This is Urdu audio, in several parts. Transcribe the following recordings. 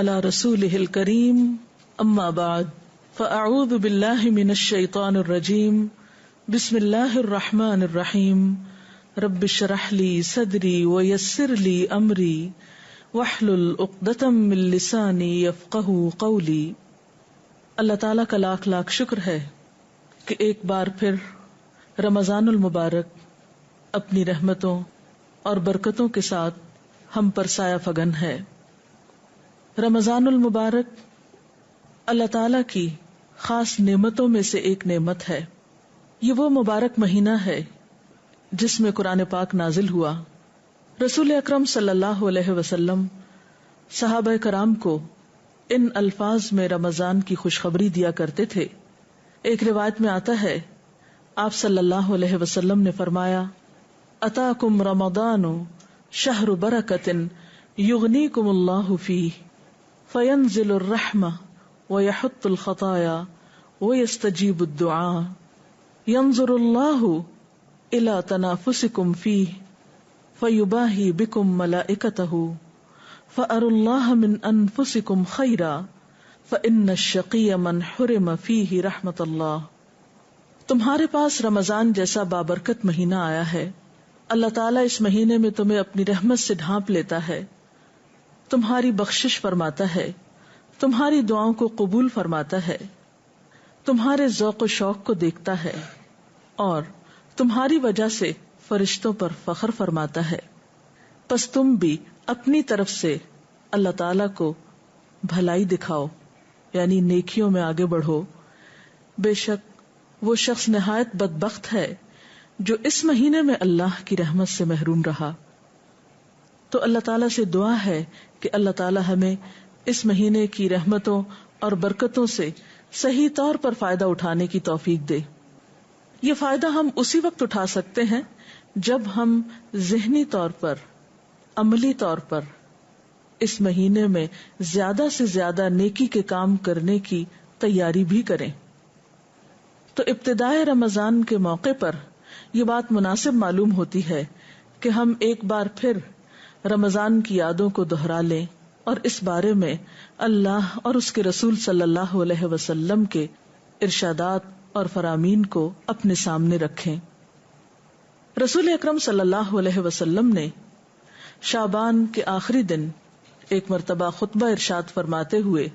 علی رسولہ الکریم اما بعد فاعوذ باللہ من الشیطان الرجیم بسم اللہ الرحمن الرحیم رب اشرح لی صدری ویسر لی امری واحلل عقدۃ من لسانی یفقہوا قولی۔ اللہ تعالیٰ کا لاکھ لاکھ شکر ہے کہ ایک بار پھر رمضان المبارک اپنی رحمتوں اور برکتوں کے ساتھ ہم پر سایہ فگن ہے۔ رمضان المبارک اللہ تعالیٰ کی خاص نعمتوں میں سے ایک نعمت ہے۔ یہ وہ مبارک مہینہ ہے جس میں قرآن پاک نازل ہوا۔ رسول اکرم صلی اللہ علیہ وسلم صحابہ کرام کو ان الفاظ میں رمضان کی خوشخبری دیا کرتے تھے۔ ایک روایت میں آتا ہے، آپ صلی اللہ علیہ وسلم نے فرمایا، اتاکم رمضان شہر برکۃ یغنیکم اللہ فیہ فینزل الرحمہ ویحط الخطایا ویستجیب الدعاء ینظر اللہ الی تنافسکم فیہ فیباہی بکم ملائکتہ فأروا اللہ من انفسکم خیرا فإن الشقی من حرم فیہ رحمت اللہ۔ تمہارے پاس رمضان جیسا بابرکت مہینہ آیا ہے۔ اللہ تعالیٰ اس مہینے میں تمہیں اپنی رحمت سے ڈھانپ لیتا ہے، تمہاری بخشش فرماتا ہے، تمہاری دعاؤں کو قبول فرماتا ہے، تمہارے ذوق و شوق کو دیکھتا ہے اور تمہاری وجہ سے فرشتوں پر فخر فرماتا ہے۔ پس تم بھی اپنی طرف سے اللہ تعالیٰ کو بھلائی دکھاؤ، یعنی نیکیوں میں آگے بڑھو۔ بے شک وہ شخص نہایت بدبخت ہے جو اس مہینے میں اللہ کی رحمت سے محروم رہا۔ تو اللہ تعالیٰ سے دعا ہے کہ اللہ تعالیٰ ہمیں اس مہینے کی رحمتوں اور برکتوں سے صحیح طور پر فائدہ اٹھانے کی توفیق دے۔ یہ فائدہ ہم اسی وقت اٹھا سکتے ہیں جب ہم ذہنی طور پر، عملی طور پر اس مہینے میں زیادہ سے زیادہ نیکی کے کام کرنے کی تیاری بھی کریں۔ تو ابتدائے رمضان کے موقع پر یہ بات مناسب معلوم ہوتی ہے کہ ہم ایک بار پھر رمضان کی یادوں کو دہرا لیں اور اس بارے میں اللہ اور اس کے رسول صلی اللہ علیہ وسلم کے ارشادات اور فرامین کو اپنے سامنے رکھیں۔ رسول اکرم صلی اللہ علیہ وسلم نے شعبان کے آخری دن ایک مرتبہ خطبہ ارشاد فرماتے ہوئے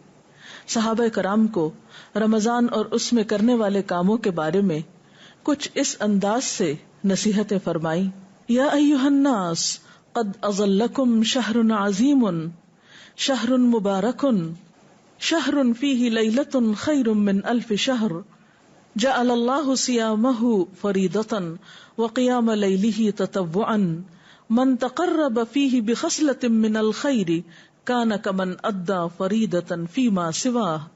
صحابہ کرام کو رمضان اور اس میں کرنے والے کاموں کے بارے میں کچھ اس انداز سے نصیحتیں فرمائی، یا ایھا الناس قد اظلکم شہر عظیم شہر مبارک شہر فیہ لیلۃ خیر من الف شہر جعل اللہ صیامہ فریضۃ وقیام لیلہ تطوعا من تقرب فیہ بخصلۃ من الخیر کان کمن ادى فریضۃ فیما سواہ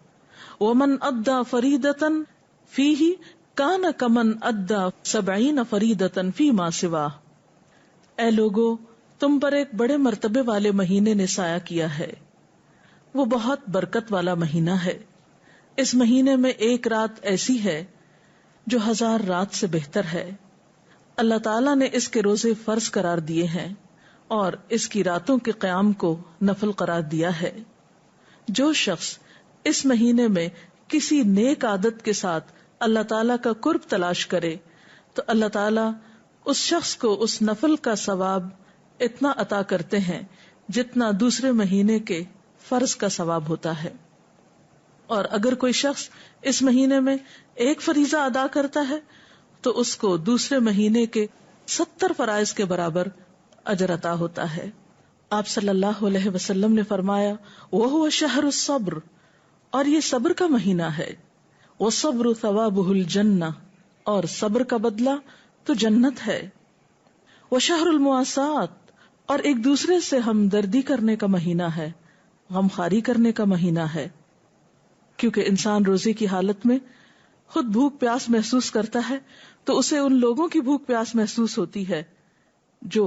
ومن ادى فریضۃ فیہ کان کمن ادى 70 فریضۃ فیما سواہ۔ اے لوگو، تم پر ایک بڑے مرتبے والے مہینے نے سایہ کیا ہے، وہ بہت برکت والا مہینہ ہے۔ اس مہینے میں ایک رات ایسی ہے جو 1000 رات سے بہتر ہے۔ اللہ تعالیٰ نے اس کے روزے فرض قرار دیے ہیں اور اس کی راتوں کے قیام کو نفل قرار دیا ہے۔ جو شخص اس مہینے میں کسی نیک عادت کے ساتھ اللہ تعالیٰ کا قرب تلاش کرے تو اللہ تعالیٰ اس شخص کو اس نفل کا ثواب اتنا عطا کرتے ہیں جتنا دوسرے مہینے کے فرض کا ثواب ہوتا ہے۔ اور اگر کوئی شخص اس مہینے میں ایک فریضہ ادا کرتا ہے تو اس کو دوسرے مہینے کے 70 فرائض کے برابر اجر عطا ہوتا ہے۔ آپ صلی اللہ علیہ وسلم نے فرمایا، وَهُوَ شَهْرُ الصَّبْرِ، اور یہ صبر کا مہینہ ہے، وَالصَّبْرُ ثَوَابُهُ الْجَنَّةُ، اور صبر کا بدلہ تو جنت ہے، وَشَهْرُ الْمُوَاسَاةِ، اور ایک دوسرے سے ہمدردی کرنے کا مہینہ ہے، غمخواری کرنے کا مہینہ ہے، کیونکہ انسان روزے کی حالت میں خود بھوک پیاس محسوس کرتا ہے تو اسے ان لوگوں کی بھوک پیاس محسوس ہوتی ہے جو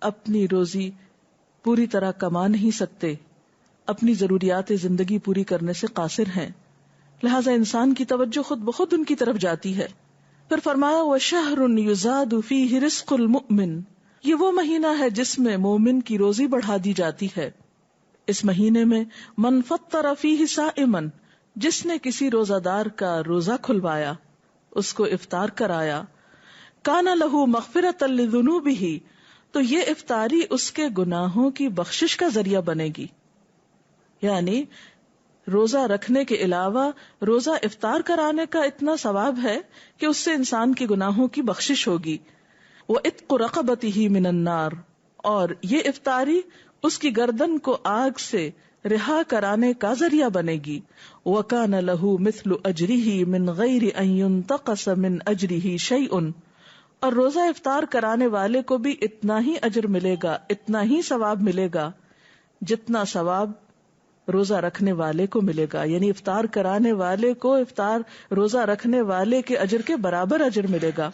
اپنی روزی پوری طرح کما نہیں سکتے، اپنی ضروریات زندگی پوری کرنے سے قاصر ہیں، لہذا انسان کی توجہ خود بخود ان کی طرف جاتی ہے۔ پھر فرمایا وَشَهْرٌ يُزَادُ فِيهِ رِزْقُ الْمُؤْمِنِ، یہ وہ مہینہ ہے جس میں مومن کی روزی بڑھا دی جاتی ہے۔ اس مہینے میں من فطر فیہ صائمن، جس نے کسی روزہ دار کا روزہ کھلوایا، اس کو افطار کرایا، کان لہ مغفرۃ لذنوبہ، تو یہ افطاری اس کے گناہوں کی بخشش کا ذریعہ بنے گی. یعنی روزہ رکھنے کے علاوہ روزہ افطار کرانے کا اتنا ثواب ہے کہ اس سے انسان کے گناہوں کی بخشش ہوگی. وَعِتْقُ رَقَبَتِهِ مِنَ النَّارِ، اور یہ افطاری اس کی گردن کو آگ سے رہا کرانے کا ذریعہ بنے گی. وَكَانَ لَهُ مِثْلُ أَجْرِهِ مِنْ غَيْرِ أَنْ يُنْتَقَصَ مِنْ أَجْرِهِ شَيْءٌ، اور روزہ افطار کرانے والے کو بھی اتنا ہی اجر ملے گا، اتنا ہی ثواب ملے گا جتنا ثواب روزہ رکھنے والے کو ملے گا. یعنی افطار کرانے والے کو روزہ رکھنے والے کے اجر کے برابر اجر ملے گا.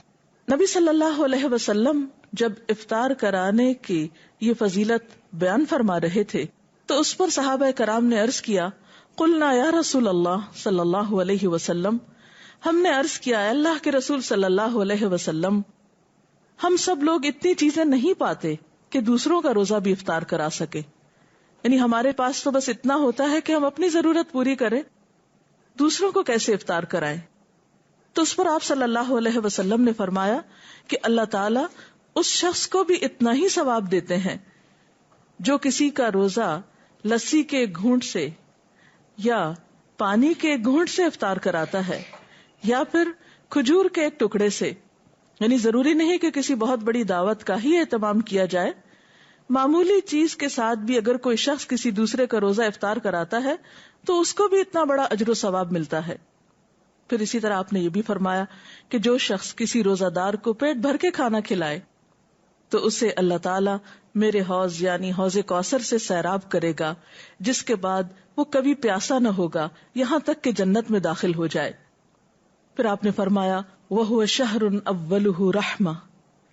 نبی صلی اللہ علیہ وسلم جب افطار کرانے کی یہ فضیلت بیان فرما رہے تھے تو اس پر صحابہ کرام نے عرض کیا، قلنا یا رسول اللہ صلی اللہ علیہ وسلم، ہم نے عرض کیا اے اللہ کے رسول صلی اللہ علیہ وسلم، ہم سب لوگ اتنی چیزیں نہیں پاتے کہ دوسروں کا روزہ بھی افطار کرا سکے. یعنی ہمارے پاس تو بس اتنا ہوتا ہے کہ ہم اپنی ضرورت پوری کریں، دوسروں کو کیسے افطار کرائیں. تو اس پر آپ صلی اللہ علیہ وسلم نے فرمایا کہ اللہ تعالیٰ اس شخص کو بھی اتنا ہی ثواب دیتے ہیں جو کسی کا روزہ لسی کے گھونٹ سے یا پانی کے گھونٹ سے افطار کراتا ہے، یا پھر کھجور کے ایک ٹکڑے سے. یعنی ضروری نہیں کہ کسی بہت بڑی دعوت کا ہی اہتمام کیا جائے، معمولی چیز کے ساتھ بھی اگر کوئی شخص کسی دوسرے کا روزہ افطار کراتا ہے تو اس کو بھی اتنا بڑا اجر و ثواب ملتا ہے. پھر اسی طرح آپ نے یہ بھی فرمایا کہ جو شخص کسی روزہ دار کو پیٹ بھر کے کھانا کھلائے تو اسے اللہ تعالیٰ میرے حوض یعنی حوض کوثر سے سیراب کرے گا، جس کے بعد وہ کبھی پیاسا نہ ہوگا یہاں تک کہ جنت میں داخل ہو جائے. پھر آپ نے فرمایا وَهُوَ شَهْرٌ أَوَّلُهُ رَحْمَةٌ،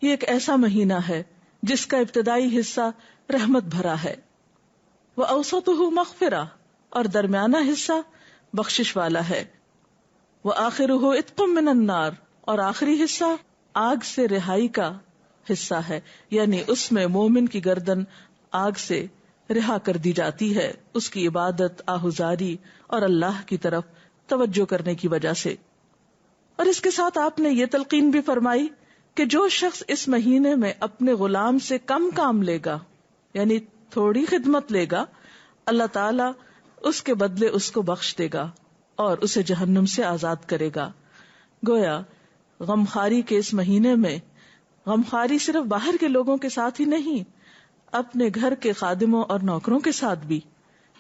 یہ ایک ایسا مہینہ ہے جس کا ابتدائی حصہ رحمت بھرا ہے، وَأَوْسَطُهُ مَغْفِرَةٌ، اور درمیانہ حصہ بخشش والا ہے، وَآخِرُهُ عِتْقٌ مِّنَ النَّارِ، اور آخری حصہ آگ سے رہائی کا حصہ ہے. یعنی اس میں مومن کی گردن آگ سے رہا کر دی جاتی ہے اس کی عبادت، آہوزاری اور اللہ کی طرف توجہ کرنے کی وجہ سے. اور اس کے ساتھ آپ نے یہ تلقین بھی فرمائی کہ جو شخص اس مہینے میں اپنے غلام سے کم کام لے گا، یعنی تھوڑی خدمت لے گا، اللہ تعالیٰ اس کے بدلے اس کو بخش دے گا اور اسے جہنم سے آزاد کرے گا. گویا غمخواری کے اس مہینے میں غمخواری صرف باہر کے لوگوں کے ساتھ ہی نہیں، اپنے گھر کے خادموں اور نوکروں کے ساتھ بھی،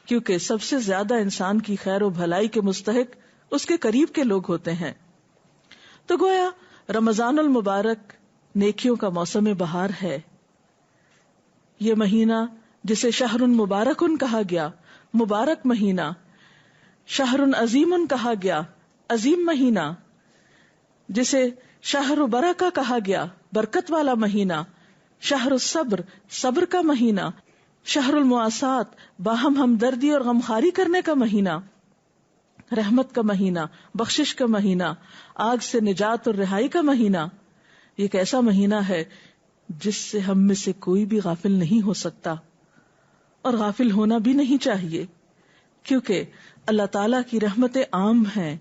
کیونکہ سب سے زیادہ انسان کی خیر و بھلائی کے مستحق اس کے قریب کے لوگ ہوتے ہیں. تو گویا رمضان المبارک نیکیوں کا موسم بہار ہے. یہ مہینہ جسے شہر مبارک کہا گیا، مبارک مہینہ، شہر عظیم کہا گیا، عظیم مہینہ، جسے شہر برکہ کہا گیا، برکت والا مہینہ، شہر الصبر، صبر کا مہینہ، شہر المواسات، باہم ہمدردی اور غمخواری کرنے کا مہینہ، رحمت کا مہینہ، بخشش کا مہینہ، آگ سے نجات اور رہائی کا مہینہ. یہ ایک ایسا مہینہ ہے جس سے ہم میں سے کوئی بھی غافل نہیں ہو سکتا، اور غافل ہونا بھی نہیں چاہیے، کیونکہ اللہ تعالیٰ کی رحمتیں عام ہیں.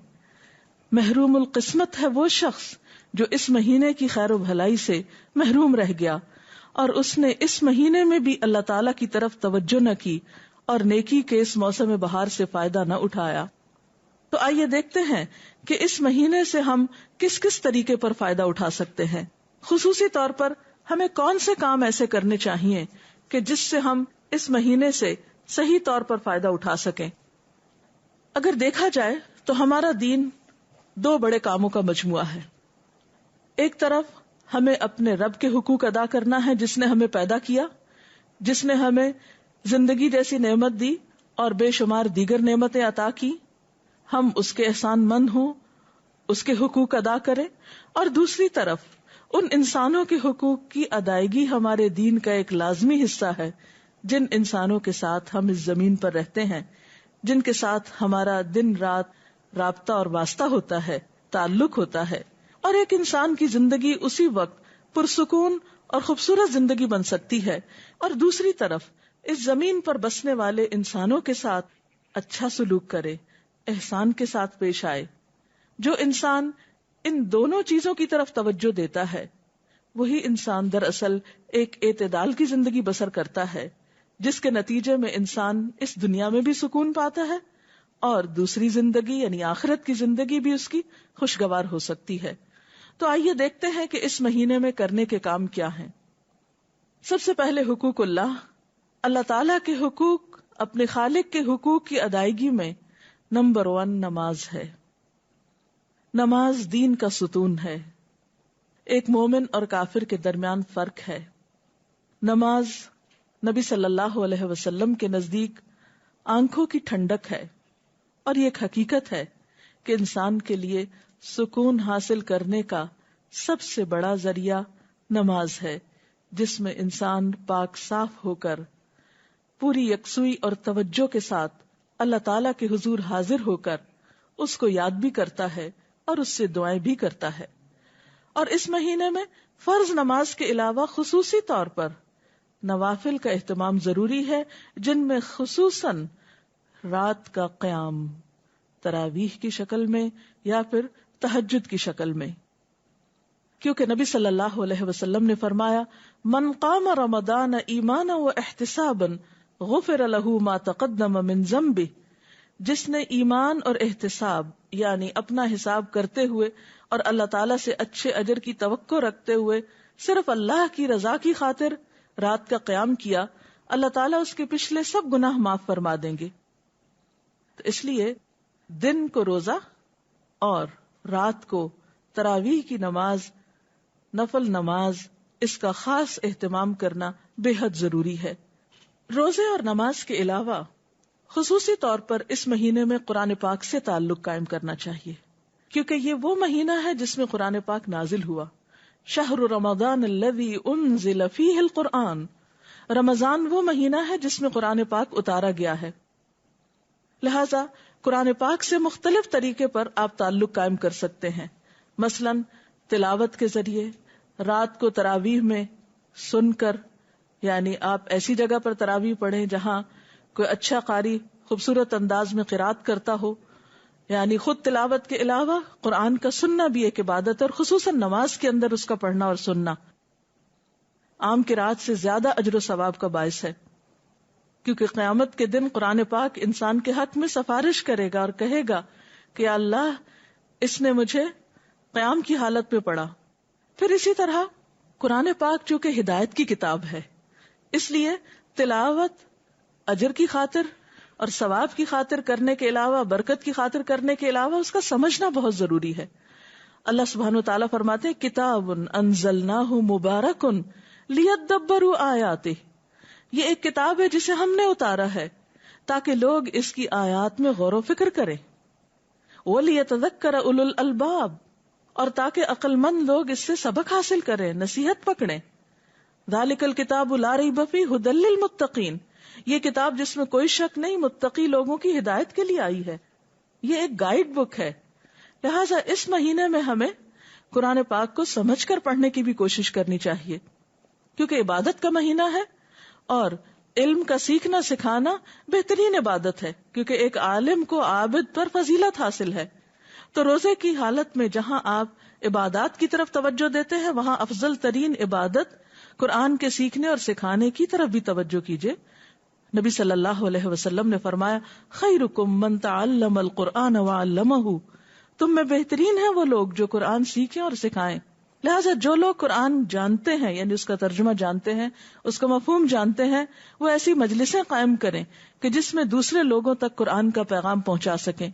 محروم القسمت ہے وہ شخص جو اس مہینے کی خیر و بھلائی سے محروم رہ گیا اور اس نے اس مہینے میں بھی اللہ تعالیٰ کی طرف توجہ نہ کی اور نیکی کے اس موسم بہار سے فائدہ نہ اٹھایا. تو آئیے دیکھتے ہیں کہ اس مہینے سے ہم کس کس طریقے پر فائدہ اٹھا سکتے ہیں. خصوصی طور پر ہمیں کون سے کام ایسے کرنے چاہیے کہ جس سے ہم اس مہینے سے صحیح طور پر فائدہ اٹھا سکیں. اگر دیکھا جائے تو ہمارا دین دو بڑے کاموں کا مجموعہ ہے. ایک طرف ہمیں اپنے رب کے حقوق ادا کرنا ہے جس نے ہمیں پیدا کیا، جس نے ہمیں زندگی جیسی نعمت دی اور بے شمار دیگر نعمتیں عطا کی، ہم اس کے احسان مند ہوں، اس کے حقوق ادا کریں. اور دوسری طرف ان انسانوں کے حقوق کی ادائیگی ہمارے دین کا ایک لازمی حصہ ہے جن انسانوں کے ساتھ ہم اس زمین پر رہتے ہیں، جن کے ساتھ ہمارا دن رات رابطہ اور واسطہ ہوتا ہے، تعلق ہوتا ہے. اور ایک انسان کی زندگی اسی وقت پرسکون اور خوبصورت زندگی بن سکتی ہے، اور دوسری طرف اس زمین پر بسنے والے انسانوں کے ساتھ اچھا سلوک کرے، احسان کے ساتھ پیش آئے۔ جو انسان ان دونوں چیزوں کی طرف توجہ دیتا ہے وہی انسان دراصل ایک اعتدال کی زندگی بسر کرتا ہے، جس کے نتیجے میں انسان اس دنیا میں بھی سکون پاتا ہے اور دوسری زندگی یعنی آخرت کی زندگی بھی اس کی خوشگوار ہو سکتی ہے۔ تو آئیے دیکھتے ہیں کہ اس مہینے میں کرنے کے کام کیا ہیں۔ سب سے پہلے حقوق اللہ تعالیٰ کے حقوق، اپنے خالق کے حقوق کی ادائیگی میں نمبر 1 نماز ہے۔ نماز دین کا ستون ہے، ایک مومن اور کافر کے درمیان فرق ہے۔ نماز نبی صلی اللہ علیہ وسلم کے نزدیک آنکھوں کی ٹھنڈک ہے، اور یہ ایک حقیقت ہے کہ انسان کے لیے سکون حاصل کرنے کا سب سے بڑا ذریعہ نماز ہے، جس میں انسان پاک صاف ہو کر پوری یکسوئی اور توجہ کے ساتھ اللہ تعالیٰ کے حضور حاضر ہو کر اس کو یاد بھی کرتا ہے اور اس سے دعائیں بھی کرتا ہے۔ اور اس مہینے میں فرض نماز کے علاوہ خصوصی طور پر نوافل کا اہتمام ضروری ہے، جن میں خصوصاً رات کا قیام تراویح کی شکل میں یا پھر تہجد کی شکل میں، کیونکہ نبی صلی اللہ علیہ وسلم نے فرمایا من قام رمضان ایمانا و احتسابا غفر له ما تقدم من ذنبه، جس نے ایمان اور احتساب یعنی اپنا حساب کرتے ہوئے اور اللہ تعالیٰ سے اچھے اجر کی توقع رکھتے ہوئے صرف اللہ کی رضا کی خاطر رات کا قیام کیا، اللہ تعالیٰ اس کے پچھلے سب گناہ معاف فرما دیں گے۔ تو اس لیے دن کو روزہ اور رات کو تراویح کی نماز، نفل نماز، اس کا خاص اہتمام کرنا بے حد ضروری ہے۔ روزے اور نماز کے علاوہ خصوصی طور پر اس مہینے میں قرآن پاک سے تعلق قائم کرنا چاہیے، کیونکہ یہ وہ مہینہ ہے جس میں قرآن پاک نازل ہوا۔ شہر رمضان الذی انزل فیہ القرآن، رمضان وہ مہینہ ہے جس میں قرآن پاک اتارا گیا ہے، لہذا قرآن پاک سے مختلف طریقے پر آپ تعلق قائم کر سکتے ہیں، مثلا تلاوت کے ذریعے، رات کو تراویح میں سن کر، یعنی آپ ایسی جگہ پر تراویح پڑھیں جہاں کوئی اچھا قاری خوبصورت انداز میں قرات کرتا ہو، یعنی خود تلاوت کے علاوہ قرآن کا سننا بھی ایک عبادت ہے، اور خصوصاً نماز کے اندر اس کا پڑھنا اور سننا عام قرات سے زیادہ اجر و ثواب کا باعث ہے، کیونکہ قیامت کے دن قرآن پاک انسان کے حق میں سفارش کرے گا اور کہے گا کہ یا اللہ اس نے مجھے قیام کی حالت میں پڑھا۔ پھر اسی طرح قرآن پاک چونکہ ہدایت کی کتاب ہے، اس لیے تلاوت اجر کی خاطر اور ثواب کی خاطر کرنے کے علاوہ، برکت کی خاطر کرنے کے علاوہ اس کا سمجھنا بہت ضروری ہے۔ اللہ سبحانہ وتعالیٰ فرماتے ہیں کتاب انزلناہ مبارک لیدبروا آیاتہ، یہ ایک کتاب ہے جسے ہم نے اتارا ہے تاکہ لوگ اس کی آیات میں غور و فکر کریں، وَلِيَتَذَكَّرَ أُولُو الْأَلْبَابِ، اور تاکہ عقل مند لوگ اس سے سبق حاصل کریں، نصیحت پکڑیں۔ ذَلِكَ الْكِتَابُ لَا رَيْبَ فِيهِ هُدًى لِّلْمُتَّقِينَ، یہ کتاب جس میں کوئی شک نہیں، متقی لوگوں کی ہدایت کے لیے آئی ہے، یہ ایک گائیڈ بک ہے۔ لہٰذا اس مہینے میں ہمیں قرآن پاک کو سمجھ کر پڑھنے کی بھی کوشش کرنی چاہیے، کیونکہ عبادت کا مہینہ ہے اور علم کا سیکھنا سکھانا بہترین عبادت ہے، کیونکہ ایک عالم کو عابد پر فضیلت حاصل ہے۔ تو روزے کی حالت میں جہاں آپ عبادات کی طرف توجہ دیتے ہیں، وہاں افضل ترین عبادت قرآن کے سیکھنے اور سکھانے کی طرف بھی توجہ کیجیے۔ نبی صلی اللہ علیہ وسلم نے فرمایا خیرکم من تعلم القرآن وعلمہ، تم میں بہترین ہیں وہ لوگ جو قرآن سیکھیں اور سکھائیں۔ لہٰذا جو لوگ قرآن جانتے ہیں، یعنی اس کا ترجمہ جانتے ہیں، اس کا مفہوم جانتے ہیں، وہ ایسی مجلسیں قائم کریں کہ جس میں دوسرے لوگوں تک قرآن کا پیغام پہنچا سکیں،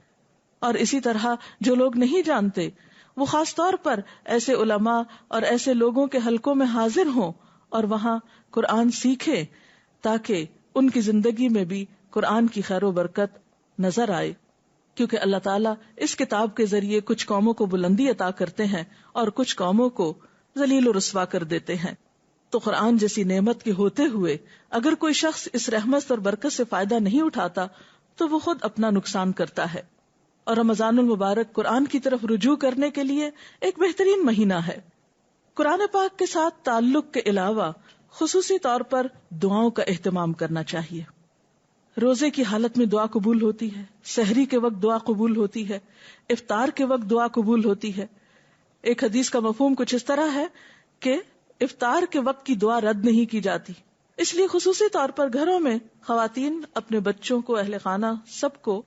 اور اسی طرح جو لوگ نہیں جانتے وہ خاص طور پر ایسے علماء اور ایسے لوگوں کے حلقوں میں حاضر ہوں اور وہاں قرآن سیکھیں، تاکہ ان کی زندگی میں بھی قرآن کی خیر و برکت نظر آئے، کیونکہ اللہ تعالیٰ اس کتاب کے ذریعے کچھ قوموں کو بلندی عطا کرتے ہیں اور کچھ قوموں کو ذلیل و رسوا کر دیتے ہیں۔ تو قرآن جیسی نعمت کے ہوتے ہوئے اگر کوئی شخص اس رحمت اور برکت سے فائدہ نہیں اٹھاتا تو وہ خود اپنا نقصان کرتا ہے۔ اور رمضان المبارک قرآن کی طرف رجوع کرنے کے لیے ایک بہترین مہینہ ہے۔ قرآن پاک کے ساتھ تعلق کے علاوہ خصوصی طور پر دعاؤں کا اہتمام کرنا چاہیے. روزے کی حالت میں دعا قبول ہوتی ہے، سحری کے وقت دعا قبول ہوتی ہے، افطار کے وقت دعا قبول ہوتی ہے. ایک حدیث کا مفہوم کچھ اس طرح ہے کہ افطار کے وقت کی دعا رد نہیں کی جاتی. اس لیے خصوصی طور پر گھروں میں خواتین اپنے بچوں کو، اہل خانہ سب کو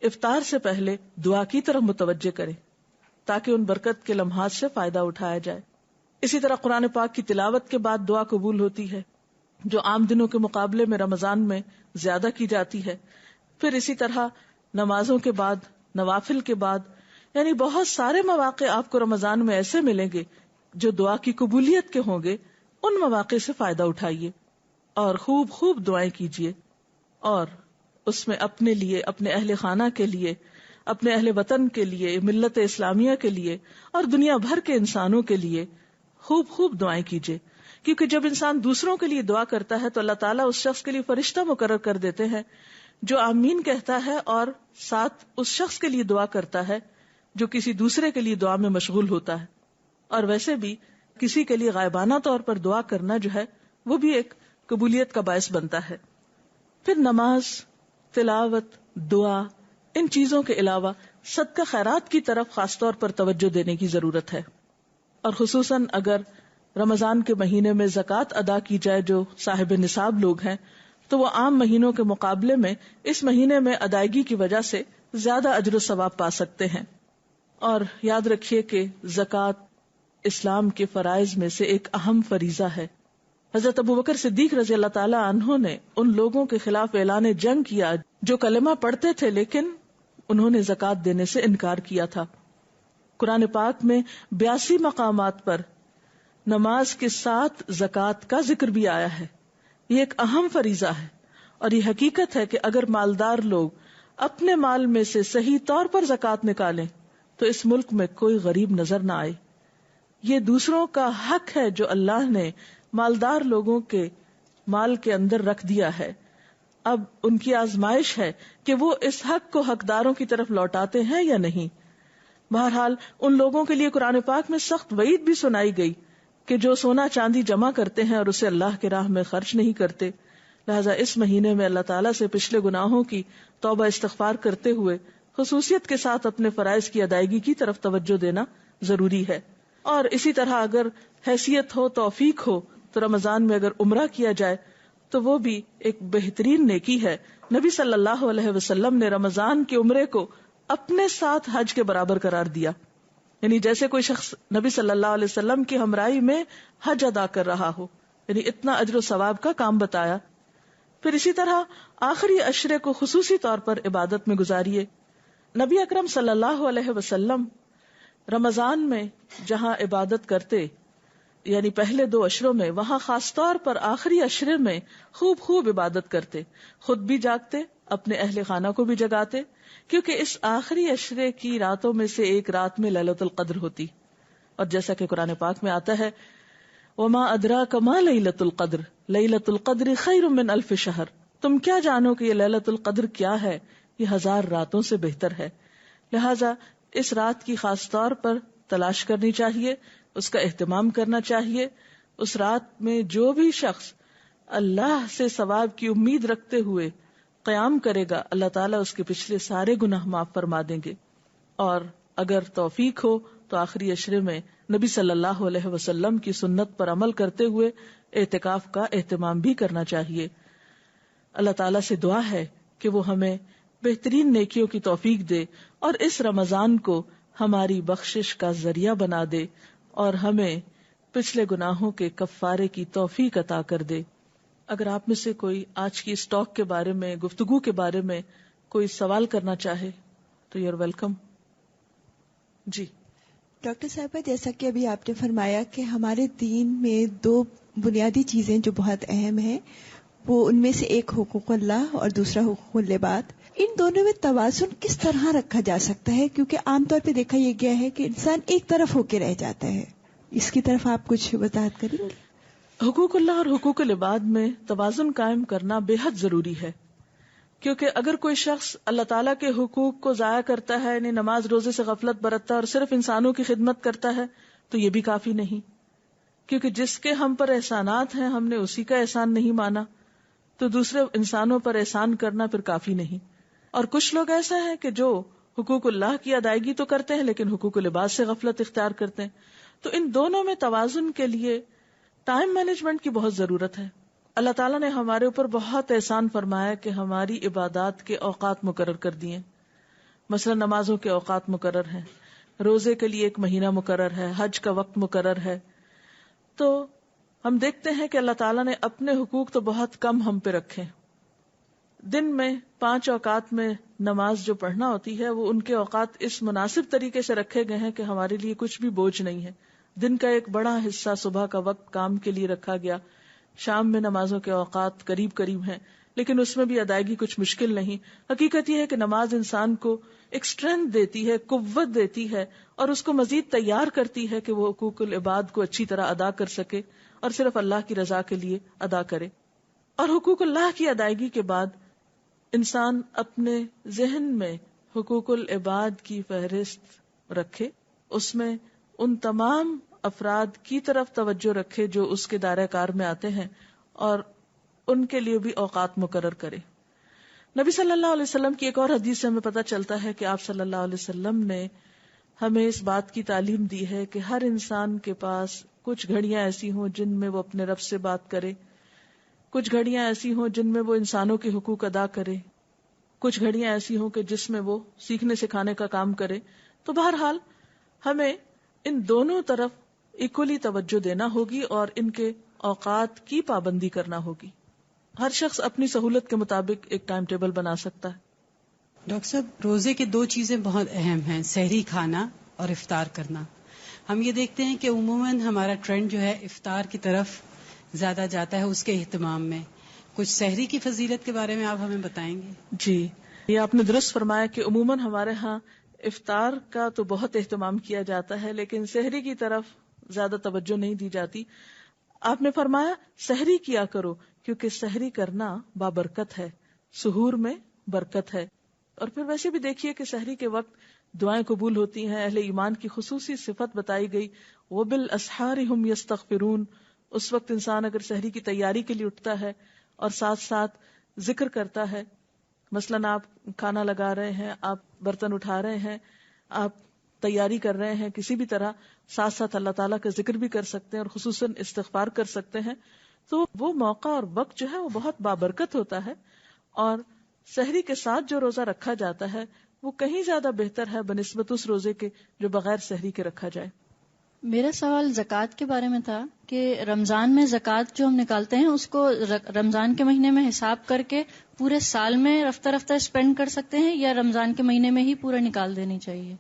افطار سے پہلے دعا کی طرف متوجہ کریں تاکہ ان برکت کے لمحات سے فائدہ اٹھایا جائے. اسی طرح قرآن پاک کی تلاوت کے بعد دعا قبول ہوتی ہے جو عام دنوں کے مقابلے میں رمضان میں زیادہ کی جاتی ہے. پھر اسی طرح نمازوں کے بعد، نوافل کے بعد، یعنی بہت سارے مواقع آپ کو رمضان میں ایسے ملیں گے جو دعا کی قبولیت کے ہوں گے. ان مواقع سے فائدہ اٹھائیے اور خوب خوب دعائیں کیجیے، اور اس میں اپنے لیے، اپنے اہل خانہ کے لیے، اپنے اہل وطن کے لیے، ملت اسلامیہ کے لیے اور دنیا بھر کے انسانوں کے لیے خوب خوب دعائیں کیجیے. کیونکہ جب انسان دوسروں کے لیے دعا کرتا ہے تو اللہ تعالیٰ اس شخص کے لیے فرشتہ مقرر کر دیتے ہیں جو آمین کہتا ہے اور ساتھ اس شخص کے لیے دعا کرتا ہے جو کسی دوسرے کے لیے دعا میں مشغول ہوتا ہے. اور ویسے بھی کسی کے لیے غائبانہ طور پر دعا کرنا جو ہے وہ بھی ایک قبولیت کا باعث بنتا ہے. پھر نماز، تلاوت، دعا، ان چیزوں کے علاوہ صدقہ خیرات کی طرف خاص طور پر توجہ دینے کی ضرورت ہے. اور خصوصاً اگر رمضان کے مہینے میں زکوٰۃ ادا کی جائے جو صاحب نصاب لوگ ہیں تو وہ عام مہینوں کے مقابلے میں اس مہینے میں ادائیگی کی وجہ سے زیادہ اجر و ثواب پا سکتے ہیں. اور یاد رکھیے کہ زکوٰۃ اسلام کے فرائض میں سے ایک اہم فریضہ ہے. حضرت ابوبکر صدیق رضی اللہ تعالی عنہ نے ان لوگوں کے خلاف اعلان جنگ کیا جو کلمہ پڑھتے تھے لیکن انہوں نے زکوٰۃ دینے سے انکار کیا تھا. قرآن پاک میں 82 مقامات پر نماز کے ساتھ زکوٰۃ کا ذکر بھی آیا ہے. یہ ایک اہم فریضہ ہے اور یہ حقیقت ہے کہ اگر مالدار لوگ اپنے مال میں سے صحیح طور پر زکوٰۃ نکالیں تو اس ملک میں کوئی غریب نظر نہ آئے. یہ دوسروں کا حق ہے جو اللہ نے مالدار لوگوں کے مال کے اندر رکھ دیا ہے. اب ان کی آزمائش ہے کہ وہ اس حق کو حقداروں کی طرف لوٹاتے ہیں یا نہیں. بہرحال ان لوگوں کے لیے قرآن پاک میں سخت وعید بھی سنائی گئی کہ جو سونا چاندی جمع کرتے ہیں اور اسے اللہ کے راہ میں خرچ نہیں کرتے. لہذا اس مہینے میں اللہ تعالیٰ سے پچھلے گناہوں کی توبہ استغفار کرتے ہوئے خصوصیت کے ساتھ اپنے فرائض کی ادائیگی کی طرف توجہ دینا ضروری ہے. اور اسی طرح اگر حیثیت ہو، توفیق ہو تو رمضان میں اگر عمرہ کیا جائے تو وہ بھی ایک بہترین نیکی ہے. نبی صلی اللہ علیہ وسلم نے رمضان کے عمرے کو اپنے ساتھ حج کے برابر قرار دیا. یعنی جیسے کوئی شخص نبی صلی اللہ علیہ وسلم کی ہمراہی میں حج ادا کر رہا ہو، یعنی اتنا اجر و ثواب کا کام بتایا. پھر اسی طرح آخری عشرے کو خصوصی طور پر عبادت میں گزاریے. نبی اکرم صلی اللہ علیہ وسلم رمضان میں جہاں عبادت کرتے یعنی پہلے 2 عشروں میں، وہاں خاص طور پر آخری عشرے میں خوب خوب عبادت کرتے، خود بھی جاگتے، اپنے اہل خانہ کو بھی جگاتے، کیونکہ اس آخری عشرے کی راتوں میں سے ایک رات میں لیلۃ القدر ہوتی. اور جیسا کہ قرآن پاک میں آتا ہے وما ادراک ما لیلۃ القدر لیلۃ القدر خیر من الف شہر، تم کیا جانو کہ یہ لیلۃ القدر کیا ہے، یہ 1000 راتوں سے بہتر ہے. لہذا اس رات کی خاص طور پر تلاش کرنی چاہیے، اس کا اہتمام کرنا چاہیے. اس رات میں جو بھی شخص اللہ سے ثواب کی امید رکھتے ہوئے قیام کرے گا اللہ تعالیٰ اس کے پچھلے سارے گناہ معاف فرما دیں گے. اور اگر توفیق ہو تو آخری عشرے میں نبی صلی اللہ علیہ وسلم کی سنت پر عمل کرتے ہوئے اعتکاف کا اہتمام بھی کرنا چاہیے. اللہ تعالیٰ سے دعا ہے کہ وہ ہمیں بہترین نیکیوں کی توفیق دے اور اس رمضان کو ہماری بخشش کا ذریعہ بنا دے اور ہمیں پچھلے گناہوں کے کفارے کی توفیق عطا کر دے. اگر آپ میں سے کوئی آج کی اس ٹاک کے بارے میں، گفتگو کے بارے میں کوئی سوال کرنا چاہے تو یو آر ویلکم. جی ڈاکٹر صاحبہ، جیسا کہ ابھی آپ نے فرمایا کہ ہمارے دین میں 2 بنیادی چیزیں جو بہت اہم ہیں، وہ ان میں سے ایک حقوق اللہ اور دوسرا حقوق العباد. ان دونوں میں توازن کس طرح رکھا جا سکتا ہے؟ کیونکہ عام طور پہ دیکھا یہ گیا ہے کہ انسان ایک طرف ہو کے رہ جاتا ہے. اس کی طرف آپ کچھ وضاحت کریں گے؟ حقوق اللہ اور حقوق العباد میں توازن قائم کرنا بے حد ضروری ہے، کیونکہ اگر کوئی شخص اللہ تعالیٰ کے حقوق کو ضائع کرتا ہے، یعنی نماز روزے سے غفلت برتتا ہے اور صرف انسانوں کی خدمت کرتا ہے تو یہ بھی کافی نہیں. کیونکہ جس کے ہم پر احسانات ہیں ہم نے اسی کا احسان نہیں مانا، تو دوسرے انسانوں پر احسان کرنا پھر کافی نہیں. اور کچھ لوگ ایسا ہے کہ جو حقوق اللہ کی ادائیگی تو کرتے ہیں لیکن حقوق العباد سے غفلت اختیار کرتے ہیں. تو ان دونوں میں توازن کے لیے ٹائم مینجمنٹ کی بہت ضرورت ہے. اللہ تعالیٰ نے ہمارے اوپر بہت احسان فرمایا کہ ہماری عبادات کے اوقات مقرر کر دیے. مثلا نمازوں کے اوقات مقرر ہیں، روزے کے لیے ایک مہینہ مقرر ہے، حج کا وقت مقرر ہے. تو ہم دیکھتے ہیں کہ اللہ تعالیٰ نے اپنے حقوق تو بہت کم ہم پہ رکھے. دن میں 5 اوقات میں نماز جو پڑھنا ہوتی ہے وہ ان کے اوقات اس مناسب طریقے سے رکھے گئے ہیں کہ ہمارے لیے کچھ بھی بوجھ نہیں ہے. دن کا ایک بڑا حصہ صبح کا وقت کام کے لیے رکھا گیا، شام میں نمازوں کے اوقات قریب قریب ہیں لیکن اس میں بھی ادائیگی کچھ مشکل نہیں. حقیقت یہ ہے کہ نماز انسان کو ایک اسٹرینتھ دیتی ہے، قوت دیتی ہے اور اس کو مزید تیار کرتی ہے کہ وہ حقوق العباد کو اچھی طرح ادا کر سکے اور صرف اللہ کی رضا کے لیے ادا کرے. اور حقوق اللہ کی ادائیگی کے بعد انسان اپنے ذہن میں حقوق العباد کی فہرست رکھے، اس میں ان تمام افراد کی طرف توجہ رکھے جو اس کے دائرہ کار میں آتے ہیں اور ان کے لیے بھی اوقات مقرر کرے. نبی صلی اللہ علیہ وسلم کی ایک اور حدیث سے ہمیں پتہ چلتا ہے کہ آپ صلی اللہ علیہ وسلم نے ہمیں اس بات کی تعلیم دی ہے کہ ہر انسان کے پاس کچھ گھڑیاں ایسی ہوں جن میں وہ اپنے رب سے بات کرے، کچھ گھڑیاں ایسی ہوں جن میں وہ انسانوں کے حقوق ادا کرے، کچھ گھڑیاں ایسی ہوں کہ جس میں وہ سیکھنے سکھانے کا کام کرے. تو بہرحال ہمیں ان دونوں طرف ایکولی توجہ دینا ہوگی اور ان کے اوقات کی پابندی کرنا ہوگی. ہر شخص اپنی سہولت کے مطابق ایک ٹائم ٹیبل بنا سکتا ہے. ڈاکٹر صاحب، روزے کے 2 چیزیں بہت اہم ہیں، سحری کھانا اور افطار کرنا. ہم یہ دیکھتے ہیں کہ عموماً ہمارا ٹرینڈ جو ہے افطار کی طرف زیادہ جاتا ہے، اس کے اہتمام میں. کچھ سحری کی فضیلت کے بارے میں آپ ہمیں بتائیں گے؟ جی، یہ آپ نے درست فرمایا کہ عموماً ہمارے ہاں افطار کا تو بہت اہتمام کیا جاتا ہے لیکن سحری کی طرف زیادہ توجہ نہیں دی جاتی. آپ نے فرمایا سحری کیا کرو کیونکہ سحری کرنا بابرکت ہے، سحور میں برکت ہے. اور پھر ویسے بھی دیکھیے کہ سحری کے وقت دعائیں قبول ہوتی ہیں. اہل ایمان کی خصوصی صفت بتائی گئی، وَبِالْأَسْحَارِ هُمْ يَسْتَغْفِرُونَ. اس وقت انسان اگر سحری کی تیاری کے لیے اٹھتا ہے اور ساتھ ساتھ ذکر کرتا ہے، مثلاً آپ کھانا لگا رہے ہیں، آپ برتن اٹھا رہے ہیں، آپ تیاری کر رہے ہیں کسی بھی طرح، ساتھ ساتھ اللہ تعالیٰ کا ذکر بھی کر سکتے ہیں اور خصوصاً استغفار کر سکتے ہیں، تو وہ موقع اور وقت جو ہے وہ بہت بابرکت ہوتا ہے. اور سحری کے ساتھ جو روزہ رکھا جاتا ہے وہ کہیں زیادہ بہتر ہے بنسبت اس روزے کے جو بغیر سحری کے رکھا جائے. میرا سوال زکوٰۃ کے بارے میں تھا کہ رمضان میں زکوٰۃ جو ہم نکالتے ہیں اس کو رمضان کے مہینے میں حساب کر کے پورے سال میں رفتہ رفتہ اسپینڈ کر سکتے ہیں یا رمضان کے مہینے میں ہی پورا نکال دینی چاہیے؟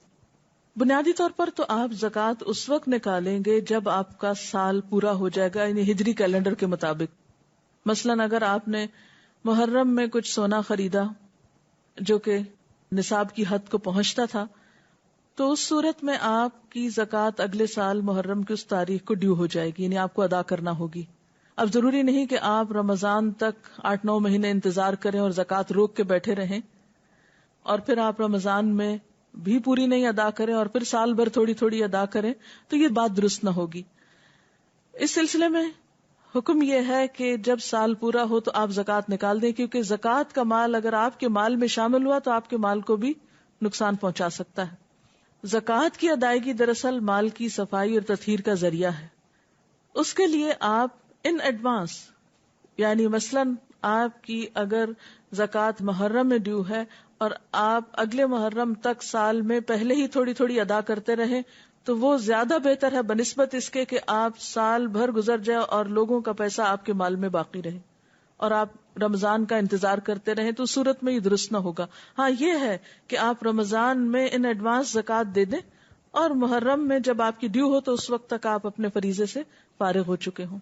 بنیادی طور پر تو آپ زکوٰۃ اس وقت نکالیں گے جب آپ کا سال پورا ہو جائے گا، یعنی ہجری کیلنڈر کے مطابق. مثلاً اگر آپ نے محرم میں کچھ سونا خریدا جو کہ نصاب کی حد کو پہنچتا تھا تو اس صورت میں آپ کی زکوٰۃ اگلے سال محرم کی اس تاریخ کو ڈیو ہو جائے گی، یعنی آپ کو ادا کرنا ہوگی. اب ضروری نہیں کہ آپ رمضان تک 8-9 مہینے انتظار کریں اور زکوٰۃ روک کے بیٹھے رہیں اور پھر آپ رمضان میں بھی پوری نہیں ادا کریں اور پھر سال بھر تھوڑی تھوڑی ادا کریں، تو یہ بات درست نہ ہوگی. اس سلسلے میں حکم یہ ہے کہ جب سال پورا ہو تو آپ زکوٰۃ نکال دیں، کیونکہ زکوٰۃ کا مال اگر آپ کے مال میں شامل ہوا تو آپ کے مال کو بھی نقصان پہنچا سکتا ہے. زکوٰۃ کی ادائیگی دراصل مال کی صفائی اور تطہیر کا ذریعہ ہے. اس کے لیے آپ ان ایڈوانس، یعنی مثلاً آپ کی اگر زکوٰۃ محرم میں ڈیو ہے اور آپ اگلے محرم تک سال میں پہلے ہی تھوڑی تھوڑی ادا کرتے رہیں تو وہ زیادہ بہتر ہے بنسبت اس کے کہ آپ سال بھر گزر جائے اور لوگوں کا پیسہ آپ کے مال میں باقی رہے اور آپ رمضان کا انتظار کرتے رہیں، تو صورت میں یہ درست نہ ہوگا. ہاں یہ ہے کہ آپ رمضان میں ان ایڈوانس زکوٰۃ دے دیں اور محرم میں جب آپ کی ڈیو ہو تو اس وقت تک آپ اپنے فریضے سے فارغ ہو چکے ہوں،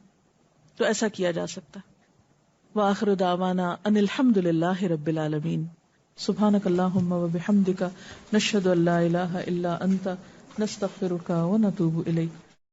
تو ایسا کیا جا سکتا ہے. وآخر دعوانا ان الحمد للہ رب العالمین. سبحانک اللہم وبحمدک نشہد ان لا الہ الا انت نستغفرک ونتوب الیک.